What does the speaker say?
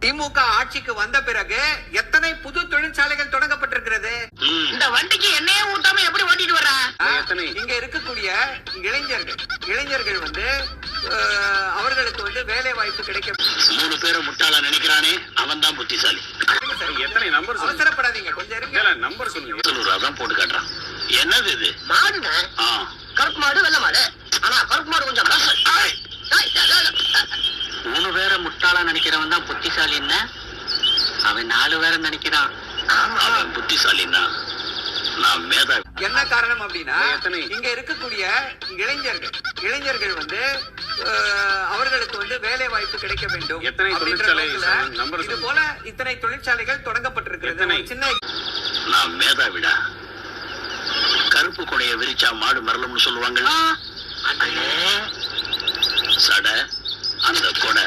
திமுக ஆட்சிக்கு வந்த பிறகு எத்தனை புது தொழிற்சாலைகள் தொடங்கப்பட்டிருக்கிறது. இந்த வண்டிக்கு என்னையே ஊட்டாம எப்படி ஓட்டிட்டு வர்றா? இங்க இருக்கக்கூடிய இளைஞர்கள் வந்து அவர்களுக்கு வந்து வேலை வாய்ப்பு கிடைக்கும். 3 பேரை முட்டாளா நினைக்கிறானே அவன் தான் புத்திசாலி. எத்தனை நம்பர் அவசரப்படாதீங்க, கொஞ்சம் இருங்க. நம்பர் சொல்லுங்க. அதான் போட்டு காட்டுறான். என்னது இது? மாடுங்க. கருப்பு மாடு வெள்ள மாடு. ஆனா கருப்பு மாடு கொஞ்சம் 3 பேரை முட்டாளா நினைக்கிறவன் தான் புத்திசாலின்னா அவன் 4 பேரை நினைக்கிறான். அவன் புத்திசாலின்னா நான் மேதாவி. என்ன காரணம் அப்படின்னா இங்க இருக்கக்கூடிய இளைஞர்கள் வந்து அவர்களுக்கு வந்து வேலை வாய்ப்பு கிடைக்க வேண்டும். இது போல இத்தனை தொழிற்சாலைகள் தொடங்கப்பட்டிருக்கிறது. சின்ன நான் மேதாவிடா. கருப்பு கொடைய விரிச்சா மாடு மரலும்னு சொல்லுவாங்க. சட அந்த கொடை